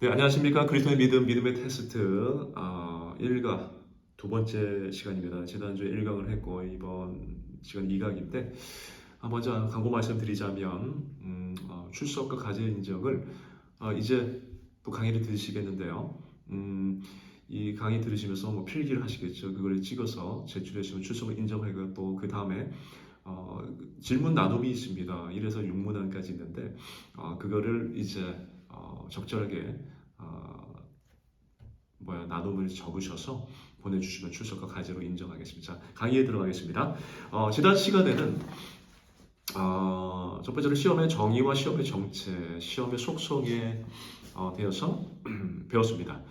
네, 안녕하십니까. 그리스도의 믿음, 믿음의 테스트 1강 두 번째 시간입니다. 지난주에 1강을 했고 이번 시간 2강인데 먼저 광고 말씀드리자면 출석과 과제 인정을 이제 또 강의를 들으시겠는데요. 이 강의 들으시면서 필기를 하시겠죠. 그걸 찍어서 제출하시면 출석을 인정하고 또 그 다음에 질문 나눔이 있습니다. 1에서 6문항까지 있는데 그거를 이제 적절하게 나눔을 적으셔서 보내주시면 출석과 과제로 인정하겠습니다. 자, 강의에 들어가겠습니다. 지난 시간에는 첫 번째로 시험의 정의와 시험의 정체, 시험의 속성에 대해서 배웠습니다.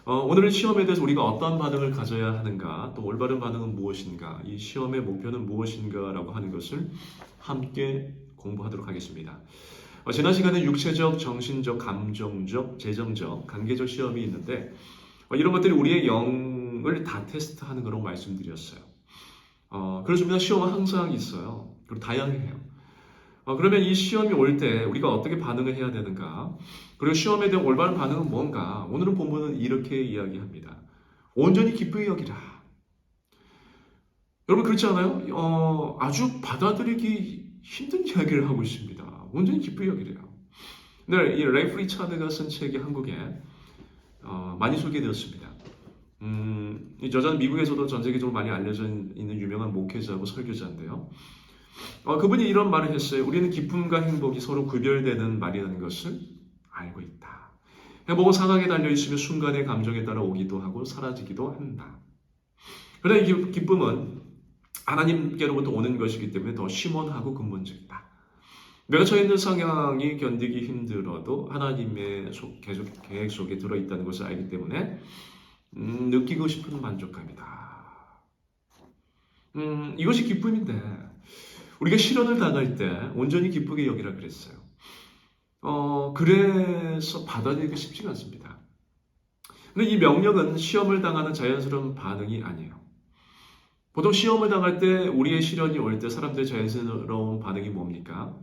오늘은 시험에 대해서 우리가 어떤 반응을 가져야 하는가, 또 올바른 반응은 무엇인가, 이 시험의 목표는 무엇인가라고 하는 것을 함께 공부하도록 하겠습니다. 지난 시간에 육체적, 정신적, 감정적, 재정적, 관계적 시험이 있는데 이런 것들이 우리의 영을 다 테스트하는 거라고 말씀드렸어요. 그렇습니다. 시험은 항상 있어요. 그리고 다양해요. 그러면 이 시험이 올 때 우리가 어떻게 반응을 해야 되는가? 그리고 시험에 대한 올바른 반응은 뭔가? 오늘은 본문은 이렇게 이야기합니다. 온전히 기쁘게 여기라. 여러분 그렇지 않아요? 아주 받아들이기 힘든 이야기를 하고 있습니다. 온전히 기쁘게 여기래요. 네, 이 레이프 리차드가 쓴 책이 한국에 많이 소개되었습니다. 이 저자는 미국에서도 전 세계적으로 많이 알려져 있는 유명한 목회자고 설교자인데요. 그분이 이런 말을 했어요. 우리는 기쁨과 행복이 서로 구별되는 말이라는 것을 알고 있다. 행복은 상황에 달려있으며 순간의 감정에 따라 오기도 하고 사라지기도 한다. 그러나 이 기쁨은 하나님께로부터 오는 것이기 때문에 더 심원하고 근본적이다. 내가 처해 있는 상황이 견디기 힘들어도 하나님의 계속 계획 속에 들어있다는 것을 알기 때문에 느끼고 싶은 만족감이다. 이것이 기쁨인데 우리가 시련을 당할 때 온전히 기쁘게 여기라 그랬어요. 그래서 받아들이기 쉽지가 않습니다. 근데 이 명령은 시험을 당하는 자연스러운 반응이 아니에요. 보통 시험을 당할 때 우리의 시련이 올 때 사람들의 자연스러운 반응이 뭡니까?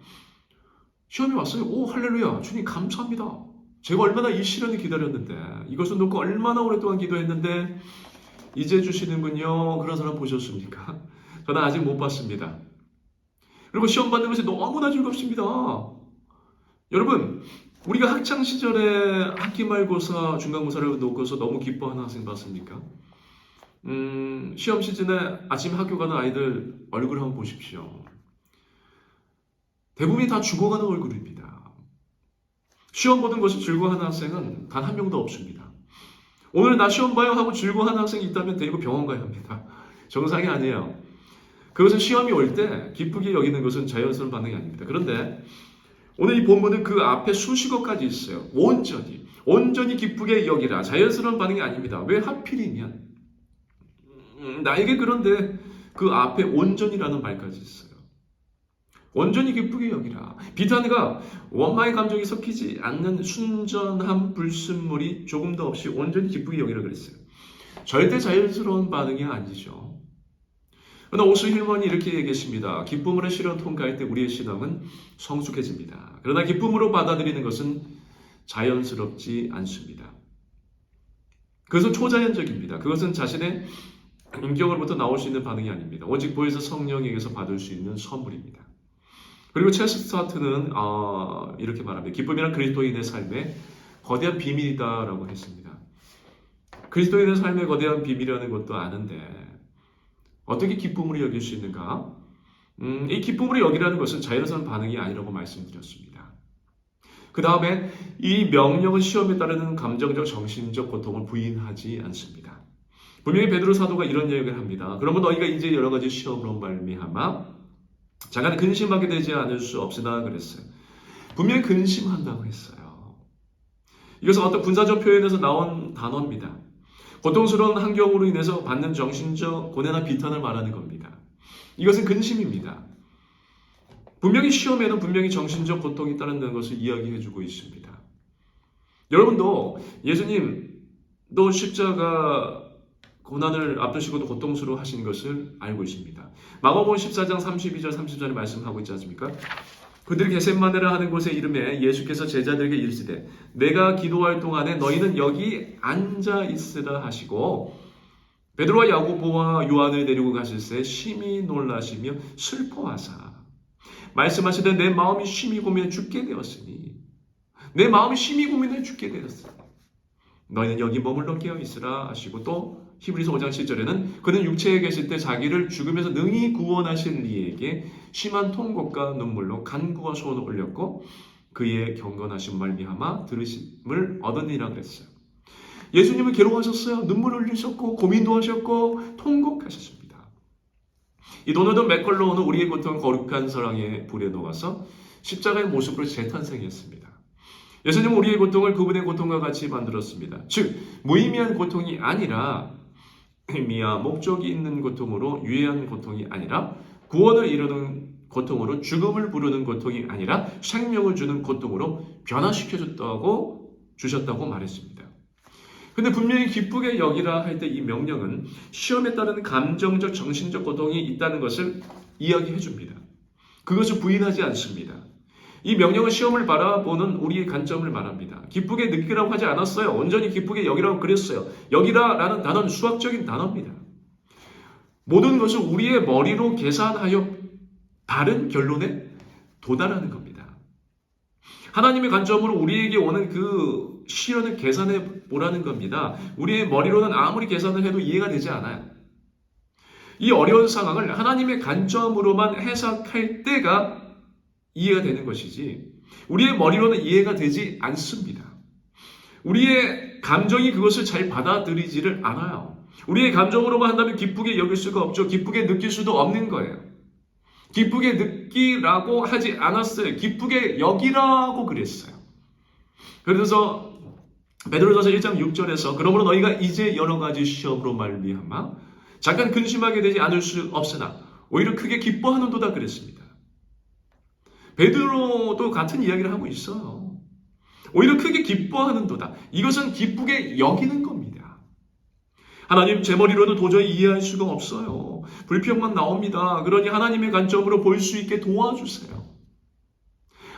시험이 왔어요. 오, 할렐루야. 주님 감사합니다. 제가 얼마나 이 시련을 기다렸는데 이것을 놓고 얼마나 오랫동안 기도했는데 이제 주시는군요. 그런 사람 보셨습니까? 저는 아직 못 봤습니다. 그리고 시험 받는 것이 너무나 즐겁습니다. 여러분, 우리가 학창시절에 학기말고사, 중간고사를 놓고서 너무 기뻐하는 학생 봤습니까? 시험 시즌에 아침 학교 가는 아이들 얼굴 한번 보십시오. 대부분이 다 죽어가는 얼굴입니다. 시험 보는 것이 즐거워하는 학생은 단 한 명도 없습니다. 오늘 나 시험 봐요 하고 즐거워하는 학생이 있다면 데리고 병원 가야 합니다. 정상이 아니에요. 그것은 시험이 올 때 기쁘게 여기는 것은 자연스러운 반응이 아닙니다. 그런데 오늘 이 본문은 그 앞에 수식어까지 있어요. 온전히 기쁘게 여기라. 자연스러운 반응이 아닙니다. 왜 하필이면 나에게 그런데 그 앞에 온전이라는 말까지 있어요. 온전히 기쁘게 여기라. 비탄과 원망의 감정이 섞이지 않는 순전한 불순물이 조금도 없이 온전히 기쁘게 여기라 그랬어요. 절대 자연스러운 반응이 아니죠. 그러나 오스 힐먼이 이렇게 얘기했습니다. 기쁨으로 시련 통과할 때 우리의 신앙은 성숙해집니다. 그러나 기쁨으로 받아들이는 것은 자연스럽지 않습니다. 그것은 초자연적입니다. 그것은 자신의 인격으로부터 나올 수 있는 반응이 아닙니다. 오직 보혜사 성령에게서 받을 수 있는 선물입니다. 그리고 첼시 스타트는 이렇게 말합니다. 기쁨이란 그리스도인의 삶의 거대한 비밀이다라고 했습니다. 그리스도인의 삶의 거대한 비밀이라는 것도 아는데 어떻게 기쁨으로 여길 수 있는가? 이 기쁨으로 여기라는 것은 자연스러운 반응이 아니라고 말씀드렸습니다. 그 다음에 이 명령은 시험에 따르는 감정적, 정신적 고통을 부인하지 않습니다. 분명히 베드로 사도가 이런 이야기를 합니다. 그러면 너희가 이제 여러 가지 시험으로 말미암아 잠깐 근심하게 되지 않을 수 없으나 그랬어요. 분명히 근심한다고 했어요. 이것은 어떤 군사적 표현에서 나온 단어입니다. 고통스러운 환경으로 인해서 받는 정신적 고뇌나 비탄을 말하는 겁니다. 이것은 근심입니다. 분명히 시험에는 분명히 정신적 고통이 따른다는 것을 이야기해주고 있습니다. 여러분도 예수님도 십자가 고난을 앞두시고도 고통스러워 하신 것을 알고 있습니다. 마가복음 14장 32절 30절에 말씀하고 있지 않습니까? 그들이 겟세마네라 하는 곳에 이름에 예수께서 제자들에게 이르시되 내가 기도할 동안에 너희는 여기 앉아 있으라 하시고 베드로와 야고보와 요한을 데리고 가실새 심히 놀라시며 슬퍼하사 말씀하시되 내 마음이 심히 고민해 죽게 되었으니 내 마음이 심히 고민해 죽게 되었으니 너희는 여기 머물러 깨어 있으라 하시고 또 히브리서 5장 7절에는 그는 육체에 계실 때 자기를 죽음에서 능히 구원하실 이에게 심한 통곡과 눈물로 간구와 소원을 올렸고 그의 경건하신 말미암아 들으심을 얻으니라 그랬어요. 예수님은 괴로워하셨어요. 눈물을 흘리셨고 고민도 하셨고 통곡하셨습니다. 이 도널드 맥컬로우는 우리의 고통은 거룩한 사랑의 불에 녹아서 십자가의 모습으로 재탄생했습니다. 예수님은 우리의 고통을 그분의 고통과 같이 만들었습니다. 즉 무의미한 고통이 아니라 의미와 목적이 있는 고통으로 유해한 고통이 아니라 구원을 이루는 고통으로 죽음을 부르는 고통이 아니라 생명을 주는 고통으로 주셨다고 말했습니다. 근데 분명히 기쁘게 여기라 할 때 이 명령은 시험에 따른 감정적 정신적 고통이 있다는 것을 이야기해 줍니다. 그것을 부인하지 않습니다. 이 명령은 시험을 바라보는 우리의 관점을 말합니다. 기쁘게 느끼라고 하지 않았어요. 온전히 기쁘게 여기라고 그랬어요. 여기라라는 단어는 수학적인 단어입니다. 모든 것을 우리의 머리로 계산하여 다른 결론에 도달하는 겁니다. 하나님의 관점으로 우리에게 오는 그 시련을 계산해 보라는 겁니다. 우리의 머리로는 아무리 계산을 해도 이해가 되지 않아요. 이 어려운 상황을 하나님의 관점으로만 해석할 때가 이해가 되는 것이지 우리의 머리로는 이해가 되지 않습니다. 우리의 감정이 그것을 잘 받아들이지를 않아요. 우리의 감정으로만 한다면 기쁘게 여길 수가 없죠. 기쁘게 느낄 수도 없는 거예요. 기쁘게 느끼라고 하지 않았어요. 기쁘게 여기라고 그랬어요. 그래서 베드로전서 1장 6절에서 그러므로 너희가 이제 여러 가지 시험으로 말미암아 잠깐 근심하게 되지 않을 수 없으나 오히려 크게 기뻐하는도다 그랬습니다. 베드로도 같은 이야기를 하고 있어요. 오히려 크게 기뻐하는도다. 이것은 기쁘게 여기는 겁니다. 하나님 제 머리로는 도저히 이해할 수가 없어요. 불평만 나옵니다. 그러니 하나님의 관점으로 볼 수 있게 도와주세요.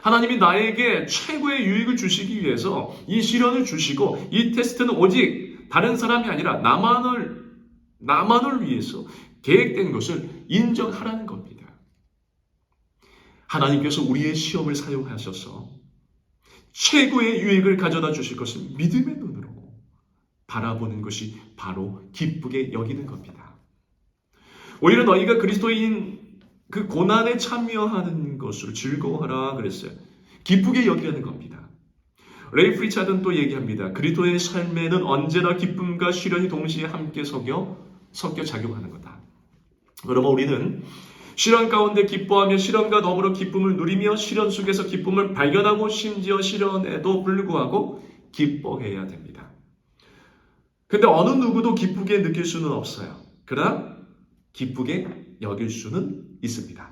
하나님이 나에게 최고의 유익을 주시기 위해서 이 시련을 주시고 이 테스트는 오직 다른 사람이 아니라 나만을 위해서 계획된 것을 인정하라는 겁니다. 하나님께서 우리의 시험을 사용하셔서 최고의 유익을 가져다 주실 것을 믿음의 눈으로 바라보는 것이 바로 기쁘게 여기는 겁니다. 오히려 너희가 그리스도인 그 고난에 참여하는 것으로 즐거워하라 그랬어요. 기쁘게 여기라는 겁니다. 레이 프리차드는 또 얘기합니다. 그리스도의 삶에는 언제나 기쁨과 시련이 동시에 함께 섞여 작용하는 거다. 그러면 우리는 시련 가운데 기뻐하며 시련과 더불어 기쁨을 누리며 시련 속에서 기쁨을 발견하고 심지어 시련에도 불구하고 기뻐해야 됩니다. 근데 어느 누구도 기쁘게 느낄 수는 없어요. 그러나 기쁘게 여길 수는 있습니다.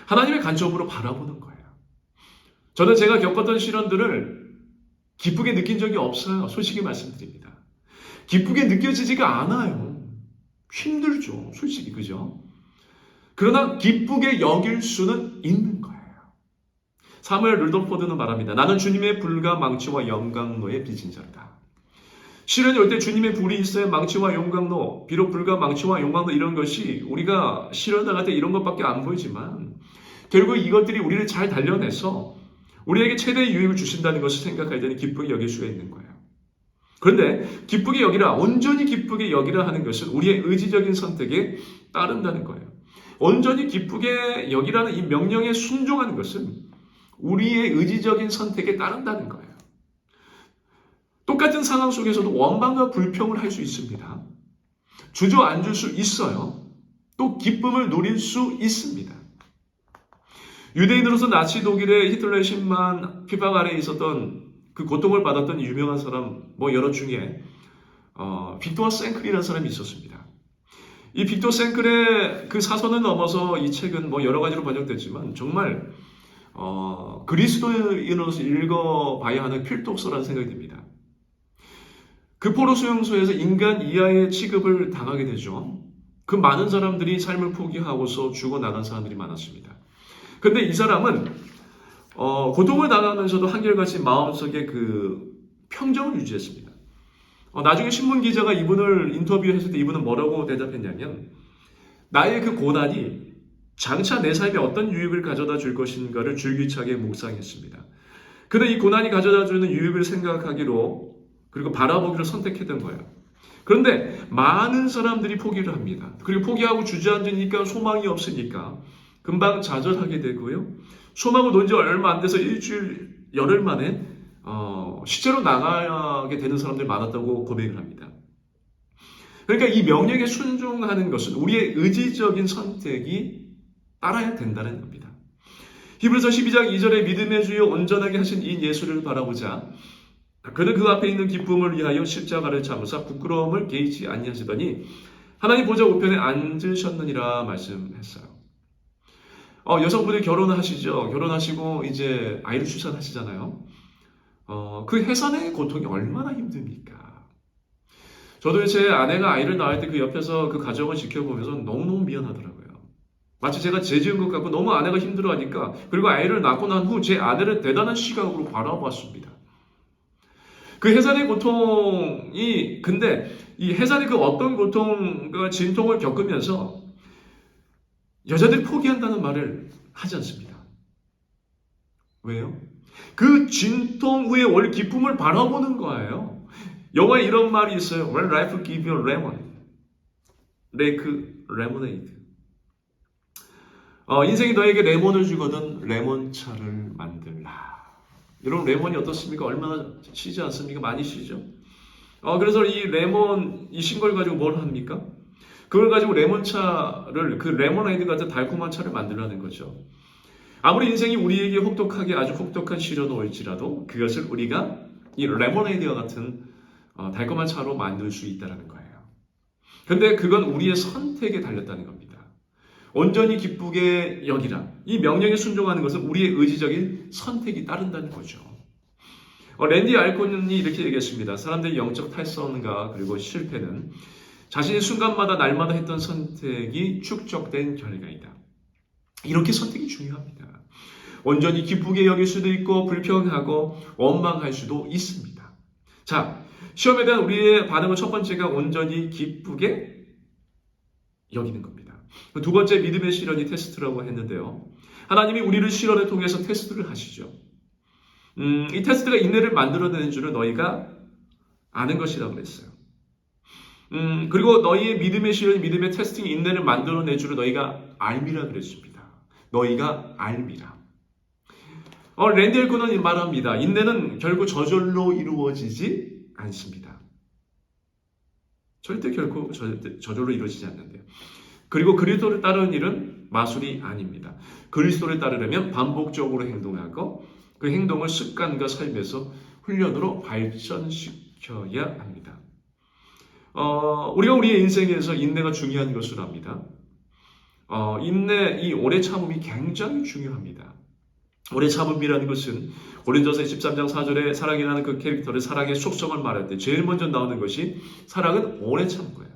하나님의 관점으로 바라보는 거예요. 저는 제가 겪었던 시련들을 기쁘게 느낀 적이 없어요. 솔직히 말씀드립니다. 기쁘게 느껴지지가 않아요. 힘들죠. 솔직히 그죠? 그러나 기쁘게 여길 수는 있는 거예요. 사무엘 룰더포드는 말합니다. 나는 주님의 불과 망치와 영광로에 빚은 자다. 시련이 올 때 주님의 불이 있어야 망치와 영광로, 비록 불과 망치와 영광로 이런 것이 우리가 시련 당할 때 이런 것밖에 안 보이지만 결국 이것들이 우리를 잘 단련해서 우리에게 최대의 유익을 주신다는 것을 생각할 때는 기쁘게 여길 수가 있는 거예요. 그런데 기쁘게 여기라, 온전히 기쁘게 여기라 하는 것은 우리의 의지적인 선택에 따른다는 거예요. 온전히 기쁘게 여기라는 이 명령에 순종하는 것은 우리의 의지적인 선택에 따른다는 거예요. 똑같은 상황 속에서도 원망과 불평을 할 수 있습니다. 주저앉을 수 있어요. 또 기쁨을 누릴 수 있습니다. 유대인으로서 나치 독일의 히틀러의 심한 핍박 아래에 있었던 그 고통을 받았던 유명한 사람 여러 중에 빅토어 생클이라는 사람이 있었습니다. 이 빅토어 생클의 그 사선을 넘어서 이 책은 여러 가지로 번역됐지만 정말 그리스도인으로서 읽어봐야 하는 필독서라는 생각이 듭니다. 그 포로 수용소에서 인간 이하의 취급을 당하게 되죠. 그 많은 사람들이 삶을 포기하고서 죽어나간 사람들이 많았습니다. 근데 이 사람은 고통을 당하면서도 한결같이 마음속에 그 평정을 유지했습니다. 나중에 신문 기자가 이분을 인터뷰했을 때 이분은 뭐라고 대답했냐면 나의 그 고난이 장차 내 삶에 어떤 유익을 가져다 줄 것인가를 줄기차게 묵상했습니다. 그는 이 고난이 가져다 주는 유익을 생각하기로 그리고 바라보기로 선택했던 거예요. 그런데 많은 사람들이 포기를 합니다. 그리고 포기하고 주저앉으니까 소망이 없으니까 금방 좌절하게 되고요. 소망을 놓은 지 얼마 안 돼서 일주일, 열흘 만에 시체로 나가게 되는 사람들이 많았다고 고백을 합니다. 그러니까 이 명령에 순종하는 것은 우리의 의지적인 선택이 따라야 된다는 겁니다. 히브리서 12장 2절에 믿음의 주여 온전하게 하신 이 예수를 바라보자. 그는 그 앞에 있는 기쁨을 위하여 십자가를 참으사 부끄러움을 개의치 아니하시더니 하나님 보좌 우편에 앉으셨느니라 말씀했어요. 여성분이 결혼하시죠. 결혼하시고 이제 아이를 출산하시잖아요. 그 해산의 고통이 얼마나 힘듭니까? 저도 제 아내가 아이를 낳을 때 그 옆에서 그 가정을 지켜보면서 너무너무 미안하더라고요. 마치 제가 죄 지은 것 같고 너무 아내가 힘들어하니까 그리고 아이를 낳고 난 후 제 아내를 대단한 시각으로 바라봤습니다. 그 해산의 고통이 근데 이 해산의 그 어떤 고통과 진통을 겪으면서 여자들이 포기한다는 말을 하지 않습니다. 왜요? 그 진통 후에 원래 기쁨을 바라보는 거예요. 영화에 이런 말이 있어요. When life gives you lemon, make lemonade. 인생이 너에게 레몬을 주거든 레몬차를 만들라. 여러분 레몬이 어떻습니까? 얼마나 시지 않습니까? 많이 시죠. 그래서 이 레몬 이 신 걸 가지고 뭘 합니까? 그걸 가지고 레몬차를 그 레모네이드 같은 달콤한 차를 만들라는 거죠. 아무리 인생이 우리에게 혹독하게 아주 혹독한 시련을 올지라도 그것을 우리가 이 레모네이드와 같은 달콤한 차로 만들 수 있다는 거예요. 근데 그건 우리의 선택에 달렸다는 겁니다. 온전히 기쁘게 여기라. 이 명령에 순종하는 것은 우리의 의지적인 선택이 따른다는 거죠. 랜디 알콘이 이렇게 얘기했습니다. 사람들의 영적 탈선과 그리고 실패는 자신이 순간마다 날마다 했던 선택이 축적된 결과이다. 이렇게 선택이 중요합니다. 온전히 기쁘게 여길 수도 있고 불평하고 원망할 수도 있습니다. 자, 시험에 대한 우리의 반응은 첫 번째가 온전히 기쁘게 여기는 겁니다. 두 번째 믿음의 시련이 테스트라고 했는데요. 하나님이 우리를 시련을 통해서 테스트를 하시죠. 이 테스트가 인내를 만들어내는 줄을 너희가 아는 것이라고 그랬어요. 그리고 너희의 믿음의 시련이 믿음의 테스팅이 인내를 만들어내 줄을 너희가 알미라 그랬습니다. 너희가 알미라. 랜디 알콘은 말합니다. 인내는 결국 저절로 이루어지지 않습니다. 절대 결코 저절로 이루어지지 않는데요. 그리고 그리스도를 따르는 일은 마술이 아닙니다. 그리스도를 따르려면 반복적으로 행동하고 그 행동을 습관과 삶에서 훈련으로 발전시켜야 합니다. 우리가 우리의 인생에서 인내가 중요한 것을 압니다. 인내, 이 오래 참음이 굉장히 중요합니다. 오래 참음이라는 것은 고린도서 13장 4절에 사랑이라는 그 캐릭터의 사랑의 속성을 말할 때 제일 먼저 나오는 것이 사랑은 오래 참은 거예요.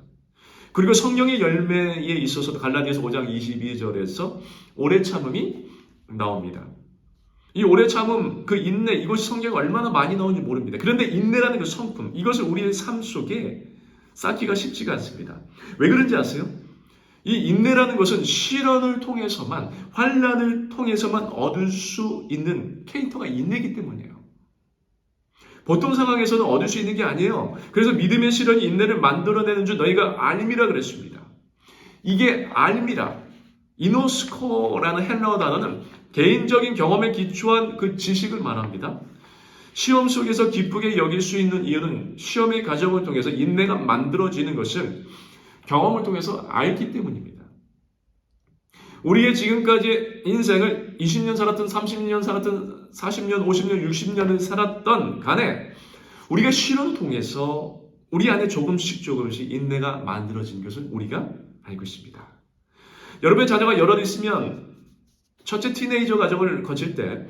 그리고 성령의 열매에 있어서도 갈라디아서 5장 22절에서 오래 참음이 나옵니다. 이 오래 참음, 그 인내, 이것이 성경에 얼마나 많이 나오는지 모릅니다. 그런데 인내라는 그 성품, 이것을 우리의 삶 속에 쌓기가 쉽지가 않습니다. 왜 그런지 아세요? 이 인내라는 것은 시련을 통해서만, 환난을 통해서만 얻을 수 있는 캐릭터가 인내이기 때문이에요. 보통 상황에서는 얻을 수 있는 게 아니에요. 그래서 믿음의 시련이 인내를 만들어내는 줄 너희가 알미라 그랬습니다. 이게 알미라, 이노스코라는 헬라어 단어는 개인적인 경험에 기초한 그 지식을 말합니다. 시험 속에서 기쁘게 여길 수 있는 이유는 시험의 과정을 통해서 인내가 만들어지는 것을 경험을 통해서 알기 때문입니다. 우리의 지금까지 인생을 20년 살았든 30년 살았든 40년, 50년, 60년을 살았던 간에 우리가 시련을 통해서 우리 안에 조금씩 인내가 만들어진 것을 우리가 알고 있습니다. 여러분의 자녀가 여럿 있으면 첫째 티네이저 과정을 거칠 때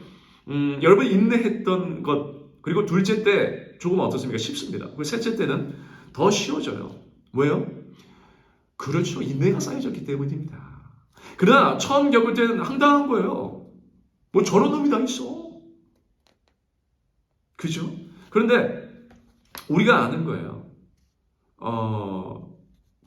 여러분이 인내했던 것 그리고 둘째 때 조금 어떻습니까? 쉽습니다. 그리고 셋째 때는 더 쉬워져요. 왜요? 그렇죠. 인내가 쌓여졌기 때문입니다. 그러나 처음 겪을 때는 황당한 거예요. 뭐 저런 놈이 다 있어. 그죠? 그런데 우리가 아는 거예요.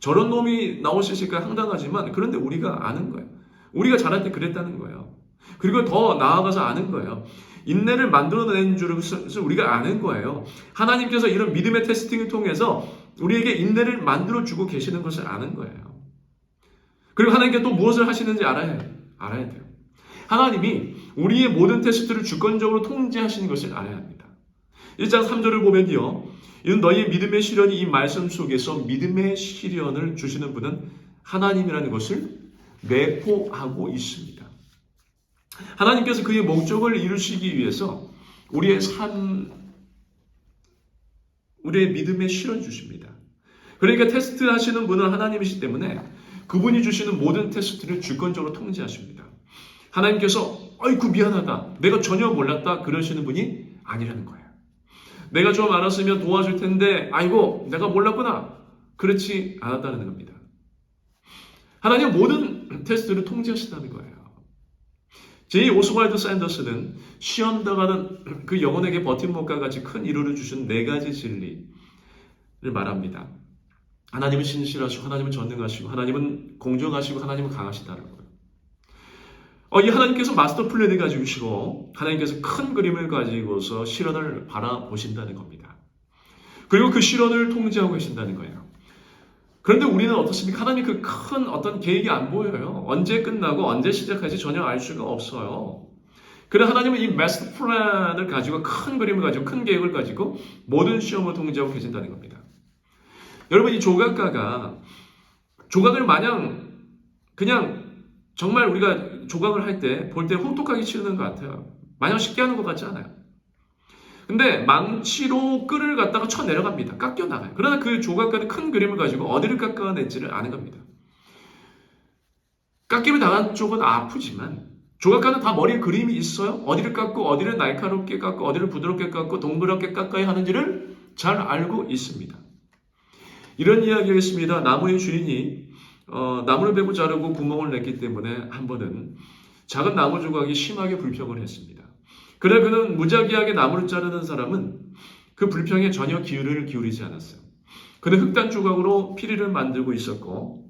저런 놈이 나올 수 있을까 황당하지만 그런데 우리가 아는 거예요. 우리가 자랄 때 그랬다는 거예요. 그리고 더 나아가서 아는 거예요. 인내를 만들어낸 줄을 우리가 아는 거예요. 하나님께서 이런 믿음의 테스팅을 통해서 우리에게 인내를 만들어주고 계시는 것을 아는 거예요. 그리고 하나님께 또 무엇을 하시는지 알아야 돼요. 하나님이 우리의 모든 테스트를 주권적으로 통제하시는 것을 알아야 합니다. 1장 3절을 보면요. 이는 너희의 믿음의 시련이 이 말씀 속에서 믿음의 시련을 주시는 분은 하나님이라는 것을 내포하고 있습니다. 하나님께서 그의 목적을 이루시기 위해서 우리의 믿음의 시련 주십니다. 그러니까 테스트 하시는 분은 하나님이시기 때문에 그분이 주시는 모든 테스트를 주권적으로 통제하십니다. 하나님께서 아이고 미안하다, 내가 전혀 몰랐다 그러시는 분이 아니라는 거예요. 내가 좀 알았으면 도와줄 텐데 아이고 내가 몰랐구나, 그렇지 않았다는 겁니다. 하나님은 모든 테스트를 통제하신다는 거예요. 제. 오스왈드 샌더스는 시험 당하는 그 영혼에게 버팀목과 같이 큰 위로를 주신 4가지 진리를 말합니다. 하나님은 신실하시고, 하나님은 전능하시고, 하나님은 공정하시고, 하나님은 강하시다는 거예요. 이 하나님께서 마스터 플랜을 가지고 하나님께서 큰 그림을 가지고서 실현을 바라보신다는 겁니다. 그리고 그 실현을 통제하고 계신다는 거예요. 그런데 우리는 어떻습니까? 하나님 그 큰 어떤 계획이 안 보여요. 언제 끝나고 언제 시작할지 전혀 알 수가 없어요. 그래서 하나님은 이 마스터 플랜을 가지고 큰 그림을 가지고 큰 계획을 가지고 모든 시험을 통제하고 계신다는 겁니다. 여러분, 이 조각가가 조각을 마냥 그냥 정말 우리가 조각을 할 때 볼 때 혹독하게 치는 것 같아요. 마냥 쉽게 하는 것 같지 않아요. 근데 망치로 끌을 갖다가 쳐 내려갑니다. 깎여 나가요. 그러나 그 조각가는 큰 그림을 가지고 어디를 깎아낼지를 아는 겁니다. 깎임을 당한 쪽은 아프지만 조각가는 다 머리에 그림이 있어요. 어디를 깎고 어디를 날카롭게 깎고 어디를 부드럽게 깎고 동그랗게 깎아야 하는지를 잘 알고 있습니다. 이런 이야기가 있습니다. 나무의 주인이 나무를 베고 자르고 구멍을 냈기 때문에 한 번은 작은 나무 조각이 심하게 불평을 했습니다. 그래 그는 무작위하게 나무를 자르는 사람은 그 불평에 전혀 기울을 기울이지 않았어요. 그는 흑단 조각으로 피리를 만들고 있었고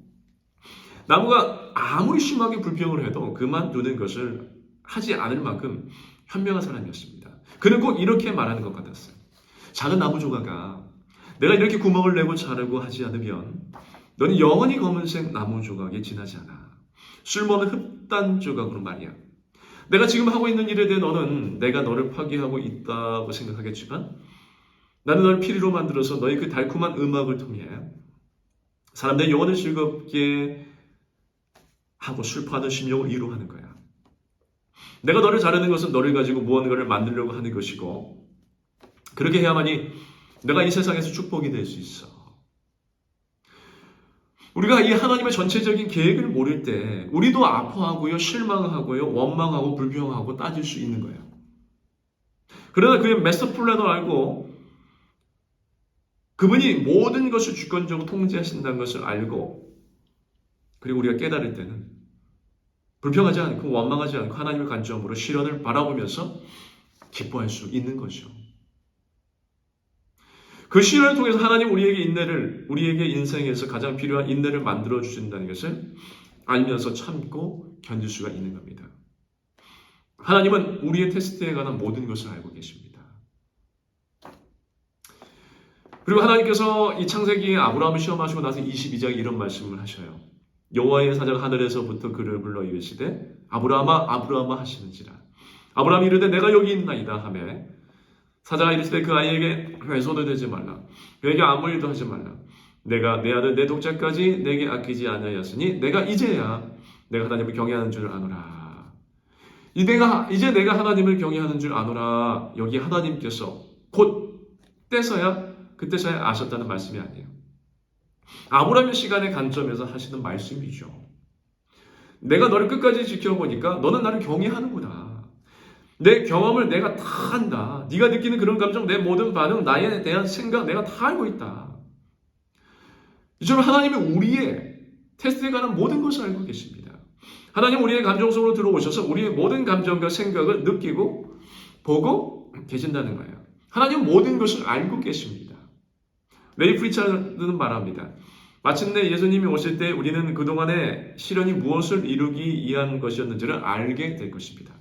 나무가 아무리 심하게 불평을 해도 그만두는 것을 하지 않을 만큼 현명한 사람이었습니다. 그는 꼭 이렇게 말하는 것 같았어요. 작은 나무 조각아, 내가 이렇게 구멍을 내고 자르고 하지 않으면 너는 영원히 검은색 나무 조각에 지나지 않아. 쓸모없는 흑단 조각으로 말이야. 내가 지금 하고 있는 일에 대해 너는 내가 너를 파괴하고 있다고 생각하겠지만 나는 너를 피리로 만들어서 너의 그 달콤한 음악을 통해 사람들의 영혼을 즐겁게 하고 슬퍼하는 심령을 위로하는 거야. 내가 너를 자르는 것은 너를 가지고 무언가를 만들려고 하는 것이고 그렇게 해야만이 내가 이 세상에서 축복이 될 수 있어. 우리가 이 하나님의 전체적인 계획을 모를 때 우리도 아파하고요, 실망하고요, 원망하고 불평하고 따질 수 있는 거예요. 그러나 그의 마스터 플랜을 알고 그분이 모든 것을 주권적으로 통제하신다는 것을 알고 그리고 우리가 깨달을 때는 불평하지 않고 원망하지 않고 하나님의 관점으로 시련을 바라보면서 기뻐할 수 있는 거죠. 그 시련을 통해서 하나님 우리에게 인생에서 가장 필요한 인내를 만들어 주신다는 것을 알면서 참고 견딜 수가 있는 겁니다. 하나님은 우리의 테스트에 관한 모든 것을 알고 계십니다. 그리고 하나님께서 이 창세기에 아브라함을 시험하시고 나서 22장에 이런 말씀을 하셔요. 여호와의 사자가 하늘에서부터 그를 불러 이르시되 아브라함아 아브라함아 하시는지라. 아브라함이 이르되 내가 여기 있나이다 하매 사자가 이르시되 그 아이에게 훼손을 대지 말라. 그에게 아무 일도 하지 말라. 내가 내 아들 내 독자까지 내게 아끼지 아니하였으니 내가 이제야 내가 하나님을 경외하는 줄 아노라. 이제 내가 하나님을 경외하는 줄 아노라. 여기 하나님께서 곧 그때서야 아셨다는 말씀이 아니에요. 아브라함의 시간의 관점에서 하시는 말씀이죠. 내가 너를 끝까지 지켜보니까 너는 나를 경외하는구나. 내 경험을 내가 다 안다. 네가 느끼는 그런 감정, 내 모든 반응, 나에 대한 생각 내가 다 알고 있다. 이처럼 하나님은 우리의 테스트에 관한 모든 것을 알고 계십니다. 하나님 우리의 감정 속으로 들어오셔서 우리의 모든 감정과 생각을 느끼고 보고 계신다는 거예요. 하나님은 모든 것을 알고 계십니다. 레이 프리차드는 말합니다. 마침내 예수님이 오실 때 우리는 그동안의 시련이 무엇을 이루기 위한 것이었는지를 알게 될 것입니다.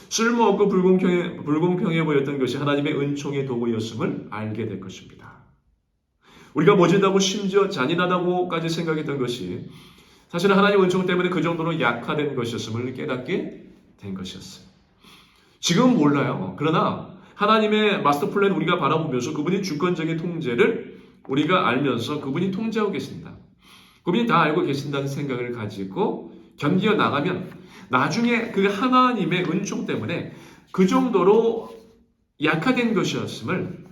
쓸모없고 불공평해 보였던 것이 하나님의 은총의 도구였음을 알게 될 것입니다. 우리가 모질다고 심지어 잔인하다고까지 생각했던 것이 사실은 하나님 은총 때문에 그 정도로 약화된 것이었음을 깨닫게 된 것이었어요. 지금은 몰라요. 그러나 하나님의 마스터 플랜 우리가 바라보면서 그분이 주권적인 통제를 우리가 알면서 그분이 통제하고 계신다. 그분이 다 알고 계신다는 생각을 가지고 견디어 나가면 나중에 그 하나님의 은총 때문에 그 정도로 약화된 것이었음을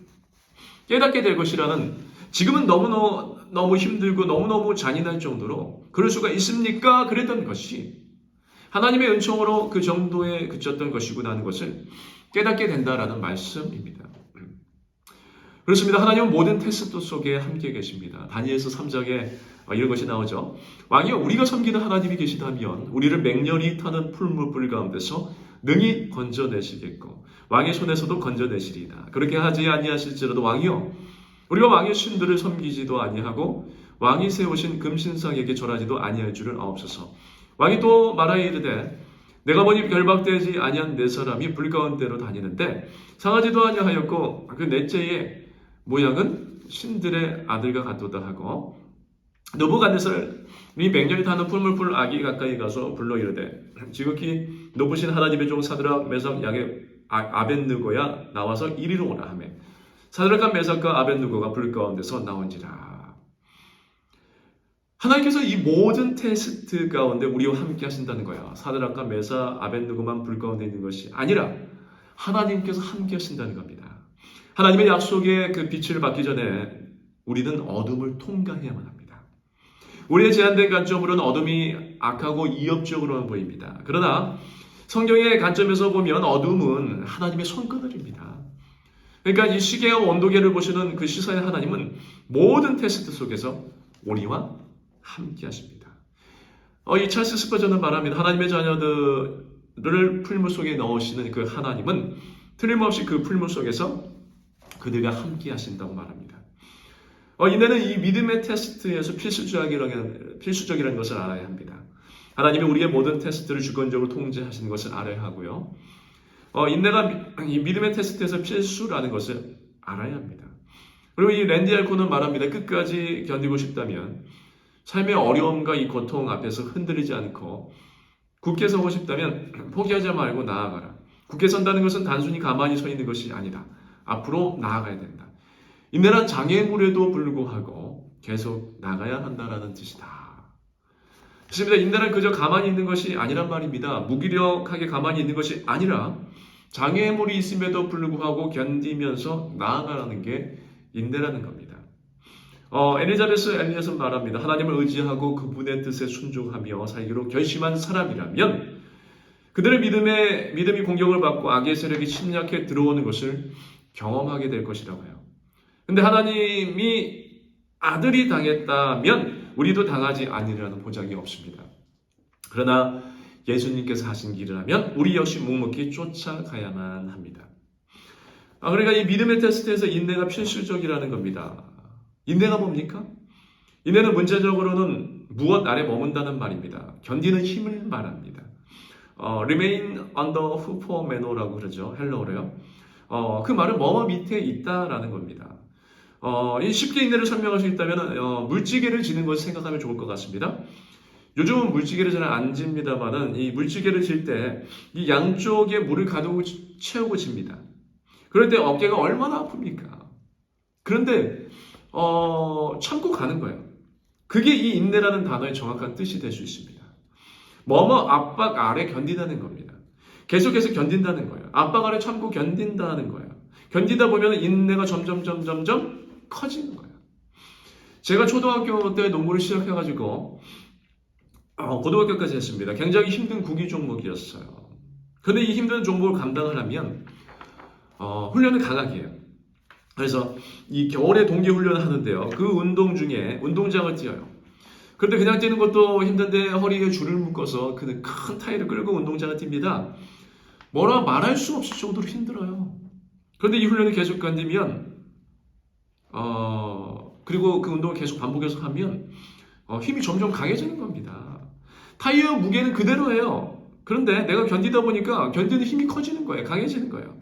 깨닫게 될 것이라는, 지금은 너무 힘들고 너무너무 잔인할 정도로 그럴 수가 있습니까? 그랬던 것이 하나님의 은총으로 그 정도에 그쳤던 것이구나 하는 것을 깨닫게 된다라는 말씀입니다. 그렇습니다. 하나님은 모든 테스트 속에 함께 계십니다. 다니엘서 3장에 이런 것이 나오죠. 왕이여, 우리가 섬기는 하나님이 계시다면 우리를 맹렬히 타는 풀무불 가운데서 능히 건져내시겠고 왕의 손에서도 건져내시리이다. 그렇게 하지 아니하실지라도 왕이여, 우리가 왕의 신들을 섬기지도 아니하고 왕이 세우신 금신상에게 절하지도 아니할 줄을 아옵소서. 왕이 또 말하여 이르되 내가 보니 결박되지 아니한 네 사람이 불 가운데로 다니는데 상하지도 아니하였고 그 넷째의 모양은 신들의 아들과 같도다 하고, 느부갓네살이 맹렬히 타는 풀무불 아기 가까이 가서 불러 이르되 지극히 높으신 하나님의 종 사드락 메삭 아벳느고야 나와서 이리로 오라 하며 사드락과 메삭과 아벳느고가 불 가운데서 나온지라. 하나님께서 이 모든 테스트 가운데 우리와 함께 하신다는 거야. 사드락과 메삭 아벳느고만 불 가운데 있는 것이 아니라 하나님께서 함께 하신다는 겁니다. 하나님의 약속의 그 빛을 받기 전에 우리는 어둠을 통과해야만 합니다. 우리의 제한된 관점으로는 어둠이 악하고 이협적으로만 보입니다. 그러나 성경의 관점에서 보면 어둠은 하나님의 손그늘입니다. 그러니까 이 시계와 온도계를 보시는 그 시사의 하나님은 모든 테스트 속에서 우리와 함께 하십니다. 이 찰스 스퍼전은 말합니다. 하나님의 자녀들을 풀무 속에 넣으시는 그 하나님은 틀림없이 그 풀무 속에서 그들과 함께 하신다고 말합니다. 이내는 이 믿음의 테스트에서 필수적이라는 것을 알아야 합니다. 하나님이 우리의 모든 테스트를 주권적으로 통제하시는 것을 알아야 하고요. 인내가 이 믿음의 테스트에서 필수라는 것을 알아야 합니다. 그리고 이 랜디 알코는 말합니다. 끝까지 견디고 싶다면, 삶의 어려움과 이 고통 앞에서 흔들리지 않고 굳게 서고 싶다면 포기하지 말고 나아가라. 굳게 선다는 것은 단순히 가만히 서 있는 것이 아니다. 앞으로 나아가야 된다. 인내란 장애물에도 불구하고 계속 나가야 한다라는 뜻이다. 그렇습니다. 인내란 그저 가만히 있는 것이 아니란 말입니다. 무기력하게 가만히 있는 것이 아니라 장애물이 있음에도 불구하고 견디면서 나아가라는 게 인내라는 겁니다. 엘리자베스 엘리엇은 말합니다. 하나님을 의지하고 그분의 뜻에 순종하며 살기로 결심한 사람이라면 그들의 믿음이 공격을 받고 악의 세력이 침략해 들어오는 것을 경험하게 될 것이라고 해요. 근데 하나님이 아들이 당했다면 우리도 당하지 아니라는 보장이 없습니다. 그러나 예수님께서 하신 길이라면 우리 역시 묵묵히 쫓아가야만 합니다. 그러니까 이 믿음의 테스트에서 인내가 필수적이라는 겁니다. 인내가 뭡니까? 인내는 문제적으로는 무엇 아래 머문다는 말입니다. 견디는 힘을 말합니다. remain under hoof man어라고 그러죠. 헬러어로요. 그 말은 뭐뭐 밑에 있다라는 겁니다. 쉽게 인내를 설명할 수 있다면 물지개를 지는 것을 생각하면 좋을 것 같습니다. 요즘은 물지개를 잘 안 집니다만은 이 물지개를 질 때 이 양쪽에 물을 가득 채우고 집니다. 그럴 때 어깨가 얼마나 아픕니까? 그런데 참고 가는 거예요. 그게 이 인내라는 단어의 정확한 뜻이 될 수 있습니다. 뭐뭐 압박 아래 견딘다는 겁니다. 계속해서 견딘다는 거예요. 압박 아래 참고 견딘다는 거예요. 견디다 보면 인내가 점점 커지는 거예요. 제가 초등학교 때 농구를 시작해가지고 고등학교까지 했습니다. 굉장히 힘든 구기 종목이었어요. 근데 이 힘든 종목을 감당을 하면 훈련을 강하게 해요. 그래서 이 겨울에 동계 훈련을 하는데요. 그 운동 중에 운동장을 뛰어요. 그런데 그냥 뛰는 것도 힘든데 허리에 줄을 묶어서 그 큰 타이를 끌고 운동장을 뜁니다. 뭐라 말할 수 없을 정도로 힘들어요. 그런데 이 훈련을 계속 견디면 그리고 그 운동을 계속 반복해서 하면 힘이 점점 강해지는 겁니다. 타이어 무게는 그대로예요. 그런데 내가 견디다 보니까 견디는 힘이 커지는 거예요. 강해지는 거예요.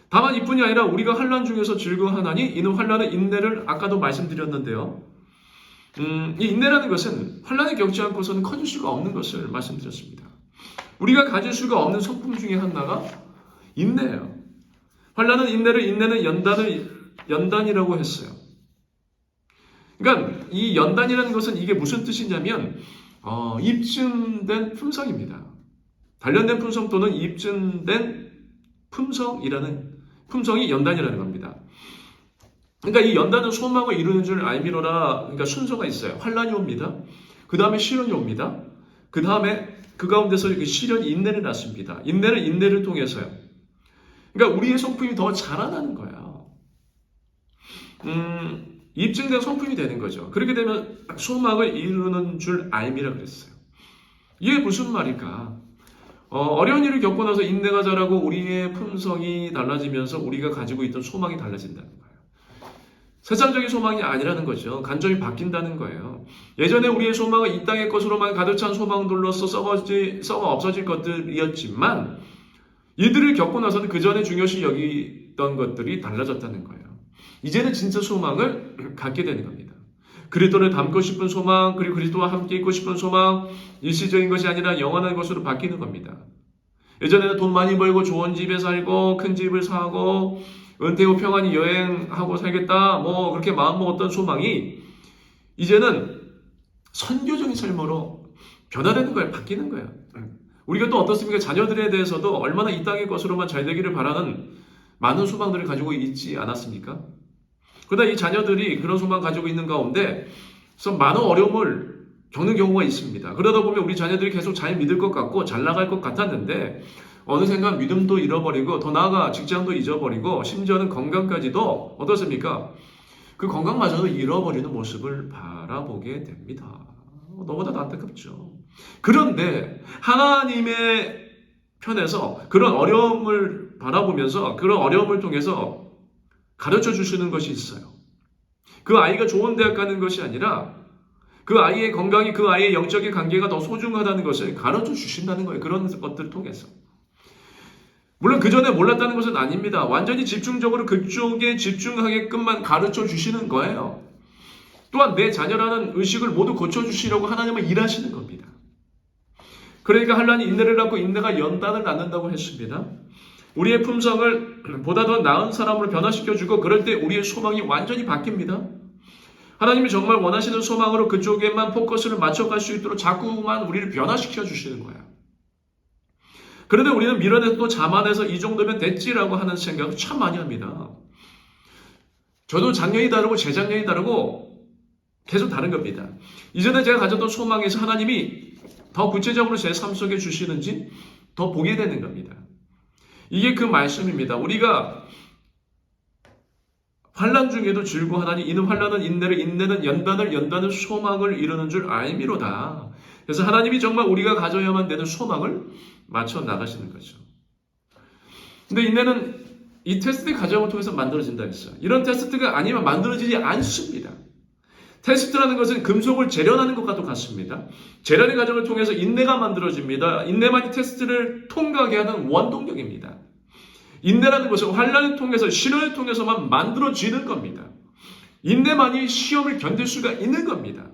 다만 이뿐이 아니라 우리가 환난 중에서 즐거워하나니 이는 환난은 인내를 아까도 말씀드렸는데요. 이 인내라는 것은 환난을 겪지 않고서는 커질 수가 없는 것을 말씀드렸습니다. 우리가 가질 수가 없는 성품 중에 하나가 인내예요. 환난은 인내를, 인내는 연단이라고 했어요. 그러니까 이 연단이라는 것은 이게 무슨 뜻이냐면 입증된 품성입니다. 단련된 품성 또는 입증된 품성이 연단이라는 겁니다. 그러니까 이 연단은 소망을 이루는 줄 알미로라. 그러니까 순서가 있어요. 환난이 옵니다. 그 다음에 시련이 옵니다. 그 다음에 그 가운데서 그 시련이 인내를 낳습니다. 인내는 인내를 통해서요. 그러니까 우리의 성품이 더 자라나는 거예요. 입증된 성품이 되는 거죠. 그렇게 되면 소망을 이루는 줄 알미라 그랬어요. 이게 무슨 말일까? 어려운 일을 겪고 나서 인내가 자라고 우리의 품성이 달라지면서 우리가 가지고 있던 소망이 달라진다는 거예요. 세상적인 소망이 아니라는 거죠. 간절히 바뀐다는 거예요. 예전에 우리의 소망은 이 땅의 것으로만 가득 찬 소망들로서 썩어 없어질 것들이었지만 이들을 겪고 나서는 그 전에 중요시 여기던 것들이 달라졌다는 거예요. 이제는 진짜 소망을 갖게 되는 겁니다. 그리스도를 닮고 싶은 소망, 그리고 그리스도와 함께 있고 싶은 소망, 일시적인 것이 아니라 영원한 것으로 바뀌는 겁니다. 예전에는 돈 많이 벌고 좋은 집에 살고 큰 집을 사고 은퇴 후 평안히 여행하고 살겠다 그렇게 마음먹었던 소망이 이제는 선교적인 삶으로 변화되는 거예요. 바뀌는 거예요. 우리가 또 어떻습니까? 자녀들에 대해서도 얼마나 이 땅의 것으로만 잘 되기를 바라는 많은 소망들을 가지고 있지 않았습니까? 그러다 이 자녀들이 그런 소망 가지고 있는 가운데 많은 어려움을 겪는 경우가 있습니다. 그러다 보면 우리 자녀들이 계속 잘 믿을 것 같고 잘 나갈 것 같았는데 어느샌가 믿음도 잃어버리고 더 나아가 직장도 잊어버리고 심지어는 건강까지도 어떻습니까? 그 건강마저도 잃어버리는 모습을 바라보게 됩니다. 너무나도 안타깝죠. 그런데 하나님의 편에서 그런 어려움을 바라보면서 그런 어려움을 통해서 가르쳐 주시는 것이 있어요. 그 아이가 좋은 대학 가는 것이 아니라 그 아이의 건강이 그 아이의 영적인 관계가 더 소중하다는 것을 가르쳐 주신다는 거예요. 그런 것들을 통해서. 물론 그 전에 몰랐다는 것은 아닙니다. 완전히 집중적으로 그쪽에 집중하게끔만 가르쳐 주시는 거예요. 또한 내 자녀라는 의식을 모두 고쳐주시려고 하나님은 일하시는 겁니다. 그러니까 환난이 인내를 낳고 인내가 연단을 낳는다고 했습니다. 우리의 품성을 보다 더 나은 사람으로 변화시켜주고 그럴 때 우리의 소망이 완전히 바뀝니다. 하나님이 정말 원하시는 소망으로 그쪽에만 포커스를 맞춰갈 수 있도록 자꾸만 우리를 변화시켜 주시는 거예요. 그런데 우리는 밀어내서 또 자만해서 이 정도면 됐지라고 하는 생각을 참 많이 합니다. 저도 작년이 다르고 재작년이 다르고 계속 다른 겁니다. 이전에 제가 가졌던 소망에서 하나님이 더 구체적으로 제 삶 속에 주시는지 더 보게 되는 겁니다. 이게 그 말씀입니다. 우리가 환난 중에도 즐거워하나니 이는 환난은 인내를 인내는 연단을 소망을 이루는 줄 알미로다. 그래서 하나님이 정말 우리가 가져야만 되는 소망을 맞춰 나가시는 거죠. 근데 인내는 이 테스트 과정을 통해서 만들어진다 했어요. 이런 테스트가 아니면 만들어지지 않습니다. 테스트라는 것은 금속을 재련하는 것과도 같습니다. 재련의 과정을 통해서 인내가 만들어집니다. 인내만이 테스트를 통과하게 하는 원동력입니다. 인내라는 것은 환난을 통해서 시련을 통해서만 만들어지는 겁니다. 인내만이 시험을 견딜 수가 있는 겁니다.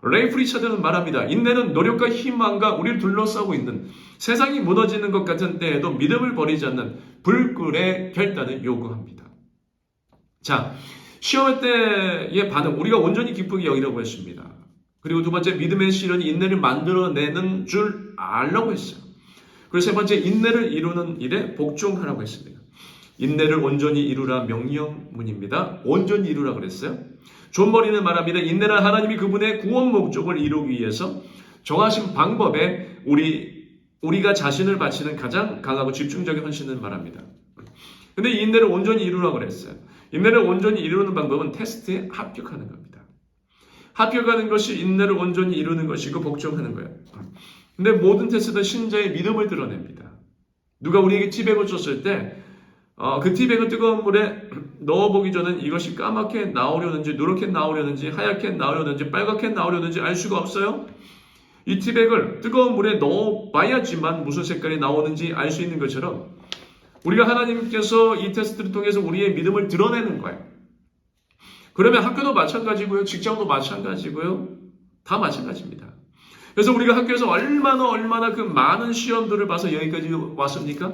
레이프 리차드는 말합니다. 인내는 노력과 희망과 우리를 둘러싸고 있는 세상이 무너지는 것 같은 때에도 믿음을 버리지 않는 불굴의 결단을 요구합니다. 자, 시험할 때의 반응, 우리가 온전히 기쁘게 여기라고 했습니다. 그리고 두 번째, 믿음의 시련이 인내를 만들어내는 줄 알라고 했어요. 그리고 세 번째, 인내를 이루는 일에 복종하라고 했습니다. 인내를 온전히 이루라 명령문입니다. 온전히 이루라 그랬어요. 존 머리는 말합니다. 인내란 하나님이 그분의 구원 목적을 이루기 위해서 정하신 방법에 우리가 자신을 바치는 가장 강하고 집중적인 헌신을 말합니다. 근데 이 인내를 온전히 이루라 그랬어요. 인내를 온전히 이루는 방법은 테스트에 합격하는 겁니다. 합격하는 것이 인내를 온전히 이루는 것이고 복종하는 거예요. 근데 모든 테스트는 신자의 믿음을 드러냅니다. 누가 우리에게 티백을 줬을 때 그 티백을 뜨거운 물에 넣어보기 전엔 이것이 까맣게 나오려는지 누렇게 나오려는지 하얗게 나오려는지 빨갛게 나오려는지 알 수가 없어요. 이 티백을 뜨거운 물에 넣어봐야지만 무슨 색깔이 나오는지 알 수 있는 것처럼 우리가 하나님께서 이 테스트를 통해서 우리의 믿음을 드러내는 거예요. 그러면 학교도 마찬가지고요. 직장도 마찬가지고요. 다 마찬가지입니다. 그래서 우리가 학교에서 얼마나 그 많은 시험들을 봐서 여기까지 왔습니까?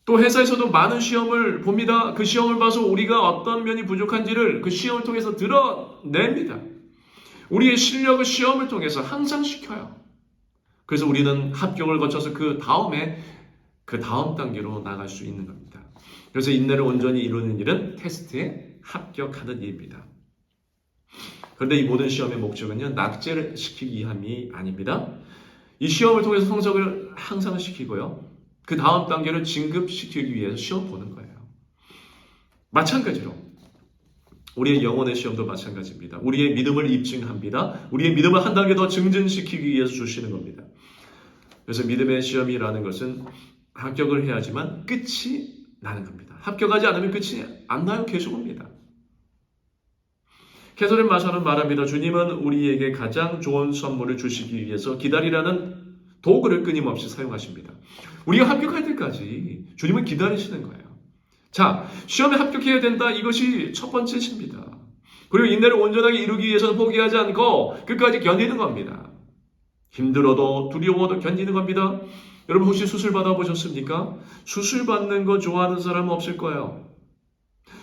또 회사에서도 많은 시험을 봅니다. 그 시험을 봐서 우리가 어떤 면이 부족한지를 그 시험을 통해서 드러냅니다. 우리의 실력을 시험을 통해서 향상시켜요. 그래서 우리는 합격을 거쳐서 그 다음 단계로 나갈 수 있는 겁니다. 그래서 인내를 온전히 이루는 일은 테스트에 합격하는 일입니다. 그런데 이 모든 시험의 목적은요, 낙제를 시키기 위함이 아닙니다. 이 시험을 통해서 성적을 향상시키고요, 그 다음 단계를 진급시키기 위해서 시험 보는 거예요. 마찬가지로 우리의 영혼의 시험도 마찬가지입니다. 우리의 믿음을 입증합니다. 우리의 믿음을 한 단계 더 증진시키기 위해서 주시는 겁니다. 그래서 믿음의 시험이라는 것은 합격을 해야지만 끝이 나는 겁니다. 합격하지 않으면 끝이 안 나요. 계속 옵니다. 캐서린 마셔는 말합니다. 주님은 우리에게 가장 좋은 선물을 주시기 위해서 기다리라는 도구를 끊임없이 사용하십니다. 우리가 합격할 때까지 주님은 기다리시는 거예요. 자, 시험에 합격해야 된다. 이것이 첫 번째십니다. 그리고 인내를 온전하게 이루기 위해서는 포기하지 않고 끝까지 견디는 겁니다. 힘들어도 두려워도 견디는 겁니다. 여러분 혹시 수술 받아보셨습니까? 수술 받는 거 좋아하는 사람은 없을 거예요.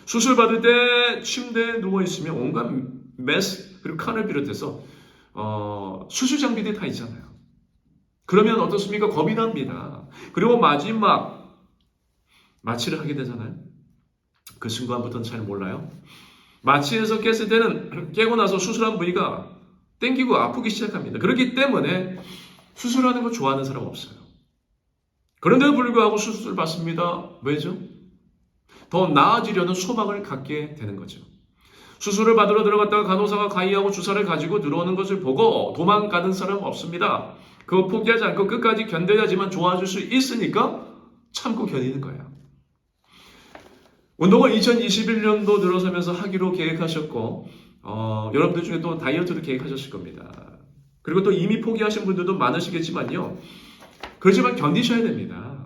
수술 받을 때 침대에 누워있으면 온갖 메스 그리고 칸을 비롯해서 수술 장비들이 다 있잖아요. 그러면 어떻습니까? 겁이 납니다. 그리고 마지막 마취를 하게 되잖아요. 그 순간부터는 잘 몰라요. 마취에서 깼을 때는 깨고 나서 수술한 부위가 땡기고 아프기 시작합니다. 그렇기 때문에 수술하는 거 좋아하는 사람 없어요. 그런데도 불구하고 수술을 받습니다. 왜죠? 더 나아지려는 소망을 갖게 되는 거죠. 수술을 받으러 들어갔다가 간호사가 가위하고 주사를 가지고 들어오는 것을 보고 도망가는 사람 없습니다. 그거 포기하지 않고 끝까지 견뎌야지만 좋아질 수 있으니까 참고 견디는 거예요. 운동을 2021년도 들어서면서 하기로 계획하셨고 여러분들 중에 또 다이어트도 계획하셨을 겁니다. 그리고 또 이미 포기하신 분들도 많으시겠지만요. 그렇지만 견디셔야 됩니다.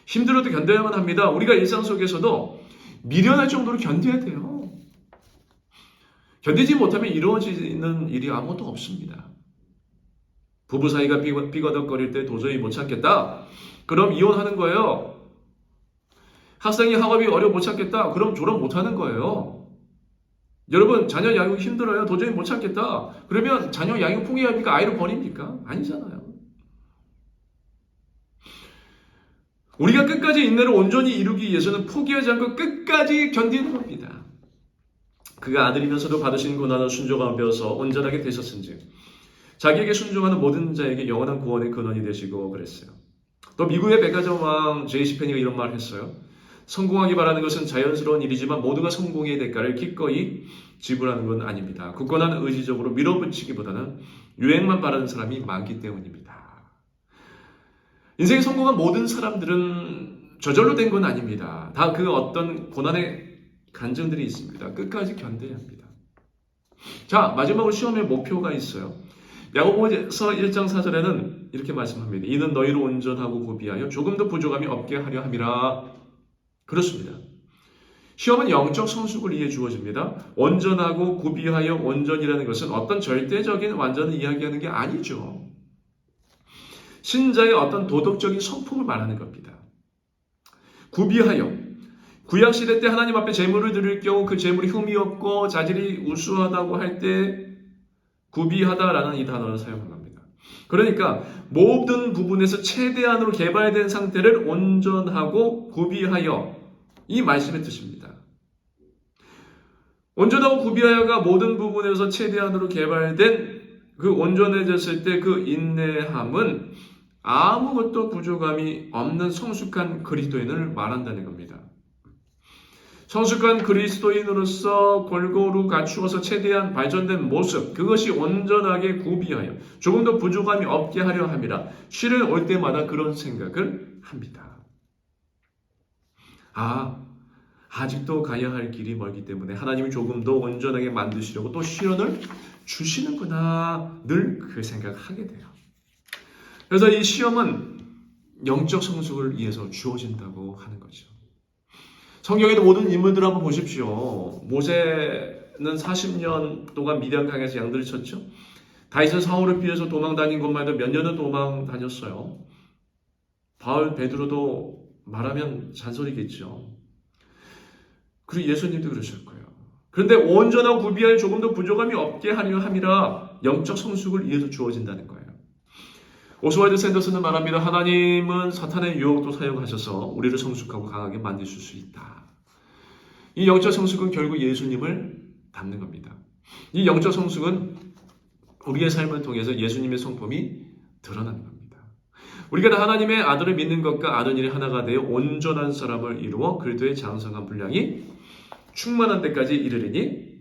힘들어도 견뎌야만 합니다. 우리가 일상 속에서도 미련할 정도로 견뎌야 돼요. 견디지 못하면 이루어지는 일이 아무것도 없습니다. 부부 사이가 삐거덕거릴 때 도저히 못 참겠다. 그럼 이혼하는 거예요. 학생이 학업이 어려워 못 참겠다. 그럼 졸업 못하는 거예요. 여러분 자녀 양육 힘들어요. 도저히 못 참겠다. 그러면 자녀 양육 포기합니까? 아이를 버립니까? 아니잖아요. 우리가 끝까지 인내를 온전히 이루기 위해서는 포기하지 않고 끝까지 견디는 겁니다. 그가 아들이면서도 받으신 고난을 순종하며 배워서 온전하게 되셨은지 자기에게 순종하는 모든 자에게 영원한 구원의 근원이 되시고 그랬어요. 또 미국의 백화점 왕 제이시 페니가 이런 말을 했어요. 성공하기 바라는 것은 자연스러운 일이지만 모두가 성공의 대가를 기꺼이 지불하는 건 아닙니다. 굳건한 의지적으로 밀어붙이기보다는 유행만 바라는 사람이 많기 때문입니다. 인생에 성공한 모든 사람들은 저절로 된 건 아닙니다. 다 그 어떤 고난의 간증들이 있습니다. 끝까지 견뎌야 합니다. 자, 마지막으로 시험의 목표가 있어요. 야고보서 1장 4절에는 이렇게 말씀합니다. 이는 너희를 온전하고 구비하여 조금도 부족함이 없게 하려 함이라. 그렇습니다. 시험은 영적 성숙을 위해 주어집니다. 온전하고 구비하여 온전이라는 것은 어떤 절대적인 완전을 이야기하는 게 아니죠. 신자의 어떤 도덕적인 성품을 말하는 겁니다. 구비하여 구약시대 때 하나님 앞에 제물을 드릴 경우 그 제물이 흠이 없고 자질이 우수하다고 할 때 구비하다라는 이 단어를 사용한 겁니다. 그러니까 모든 부분에서 최대한으로 개발된 상태를 온전하고 구비하여 이 말씀의 뜻입니다. 온전하고 구비하여가 모든 부분에서 최대한으로 개발된 그 온전해졌을 때 그 인내함은 아무것도 부족함이 없는 성숙한 그리스도인을 말한다는 겁니다. 성숙한 그리스도인으로서 골고루 갖추어서 최대한 발전된 모습, 그것이 온전하게 구비하여 조금 더 부족함이 없게 하려 함이라. 실은 올 때마다 그런 생각을 합니다. 아직도 가야 할 길이 멀기 때문에 하나님이 조금 더 온전하게 만드시려고 또 시련을 주시는구나, 늘 그 생각하게 돼요. 그래서 이 시험은 영적 성숙을 위해서 주어진다고 하는 거죠. 성경에도 모든 인물들 한번 보십시오. 모세는 40년 동안 미디안 강에서 양들을 쳤죠. 다윗은 사울을 피해서 도망 다닌 것만 해도 몇 년은 도망 다녔어요. 바울, 베드로도 말하면 잔소리겠죠. 그리고 예수님도 그러실 거예요. 그런데 온전하고 구비할 조금 더 부족함이 없게 하려 함이라 영적 성숙을 위해서 주어진다는 거예요. 오스왈드 샌더스는 말합니다. 하나님은 사탄의 유혹도 사용하셔서 우리를 성숙하고 강하게 만드실 수 있다. 이 영적 성숙은 결국 예수님을 닮는 겁니다. 이 영적 성숙은 우리의 삶을 통해서 예수님의 성품이 드러나는 겁니다. 우리가 하나님의 아들을 믿는 것과 아는 일이 하나가 되어 온전한 사람을 이루어 그리스도의 장성한 분량이 충만한 데까지 이르리니,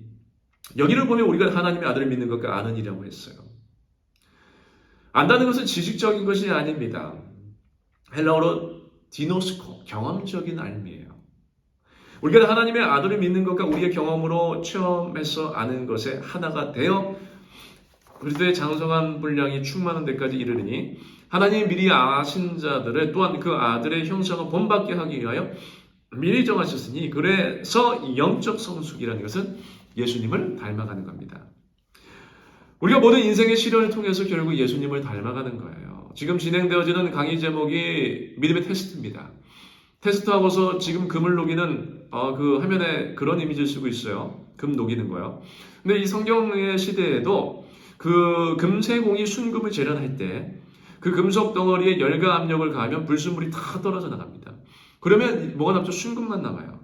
여기를 보면 우리가 하나님의 아들을 믿는 것과 아는 일이라고 했어요. 안다는 것은 지식적인 것이 아닙니다. 헬라어로 디노스코, 경험적인 알미예요. 우리가 하나님의 아들을 믿는 것과 우리의 경험으로 체험해서 아는 것에 하나가 되어 그리스도의 장성한 분량이 충만한 데까지 이르리니, 하나님이 미리 아신 자들을 또한 그 아들의 형상을 본받게 하기 위하여 미리 정하셨으니, 그래서 영적 성숙이라는 것은 예수님을 닮아가는 겁니다. 우리가 모든 인생의 시련을 통해서 결국 예수님을 닮아가는 거예요. 지금 진행되어지는 강의 제목이 믿음의 테스트입니다. 테스트하고서 지금 금을 녹이는 그 화면에 그런 이미지를 쓰고 있어요. 금 녹이는 거요. 근데 이 성경의 시대에도 그 금세공이 순금을 재련할 때 그 금속 덩어리에 열과 압력을 가하면 불순물이 다 떨어져 나갑니다. 그러면 뭐가 남죠? 순금만 남아요.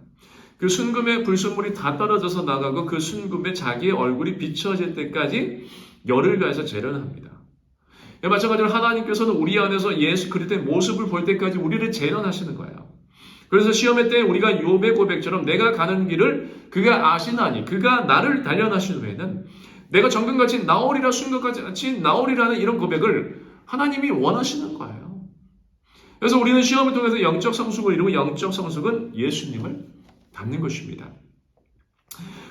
그 순금에 불순물이 다 떨어져서 나가고 그 순금에 자기의 얼굴이 비춰질 때까지 열을 가해서 재련합니다. 마찬가지로 하나님께서는 우리 안에서 예수 그리스도의 모습을 볼 때까지 우리를 재련하시는 거예요. 그래서 시험의 때 우리가 욥의 고백처럼 내가 가는 길을 그가 아시나니, 그가 나를 단련하신 후에는 내가 정금같이 나오리라, 순금같이 나오리라는 이런 고백을 하나님이 원하시는 거예요. 그래서 우리는 시험을 통해서 영적 성숙을 이루고, 영적 성숙은 예수님을 닮는 것입니다.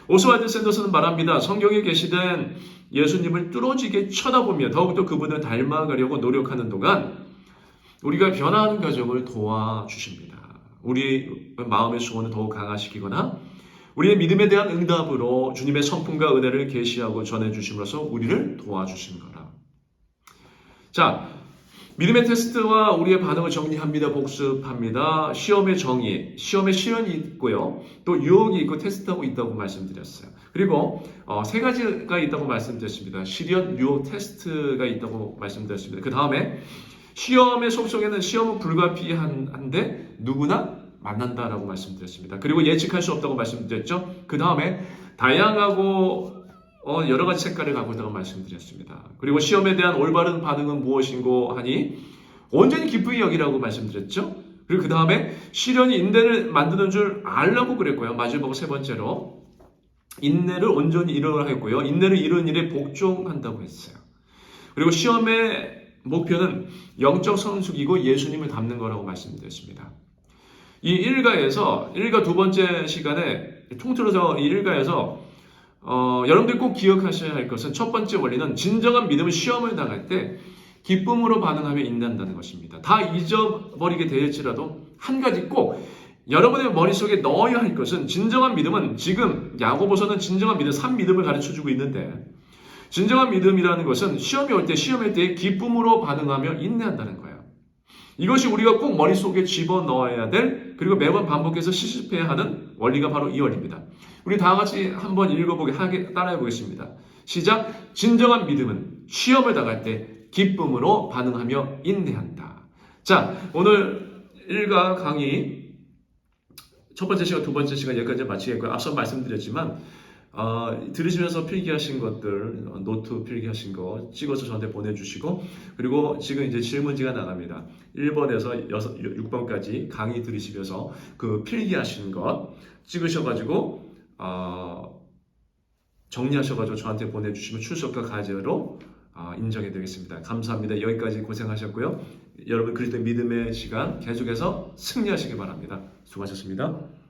오스왈드 샌더스는 말합니다. 성경에 계시된 예수님을 뚫어지게 쳐다보며 더욱더 그분을 닮아가려고 노력하는 동안 우리가 변화하는 과정을 도와주십니다. 우리 마음의 소원을 더욱 강화시키거나 우리의 믿음에 대한 응답으로 주님의 성품과 은혜를 계시하고 전해주심으로써 우리를 도와주신 거라. 자, 믿음의 테스트와 우리의 반응을 정리합니다. 복습합니다. 시험의 정의, 시험의 시련이 있고요. 또 유혹이 있고 테스트하고 있다고 말씀드렸어요. 그리고 세 가지가 있다고 말씀드렸습니다. 시련, 유혹, 테스트가 있다고 말씀드렸습니다. 그 다음에 시험의 속성에는 시험은 불가피한데 누구나 만난다라고 말씀드렸습니다. 그리고 예측할 수 없다고 말씀드렸죠. 그 다음에 다양하고 여러 가지 색깔을 갖고 있다고 말씀드렸습니다. 그리고 시험에 대한 올바른 반응은 무엇인고 하니 온전히 기쁘게 여기라고 말씀드렸죠. 그리고 그 다음에 시련이 인내를 만드는 줄 알라고 그랬고요. 마지막으로 세 번째로 인내를 온전히 이루라 했고요. 인내를 이루는 일에 복종한다고 했어요. 그리고 시험의 목표는 영적 성숙이고 예수님을 닮는 거라고 말씀드렸습니다. 이 일가 두 번째 시간에 통틀어서 이 일가에서 여러분들이 꼭 기억하셔야 할 것은 첫 번째 원리는 진정한 믿음은 시험을 당할 때 기쁨으로 반응하며 인내한다는 것입니다. 다 잊어버리게 될지라도 한 가지 꼭 여러분의 머릿속에 넣어야 할 것은, 진정한 믿음은 지금 야고보서는 진정한 믿음, 산 믿음을 가르쳐주고 있는데, 진정한 믿음이라는 것은 시험이 올 때 기쁨으로 반응하며 인내한다는 거예요. 이것이 우리가 꼭 머릿속에 집어넣어야 될, 그리고 매번 반복해서 실습해야 하는 원리가 바로 이 원리입니다. 우리 다 같이 한번 따라해 보겠습니다. 시작. 진정한 믿음은 시험을 당할 때 기쁨으로 반응하며 인내한다. 자, 오늘 일가 강의 첫 번째 시간, 두 번째 시간 여기까지 마치겠고요. 앞서 말씀드렸지만 들으시면서 필기하신 것들, 노트 필기하신 거 찍어서 저한테 보내주시고, 그리고 지금 이제 질문지가 나갑니다. 1번에서 6번까지 강의 들으시면서 그 필기하신 것 찍으셔가지고, 정리하셔가지고 저한테 보내주시면 출석과 과제로 인정해 드리겠습니다. 감사합니다. 여기까지 고생하셨고요. 여러분 그리스도의 믿음의 시간 계속해서 승리하시기 바랍니다. 수고하셨습니다.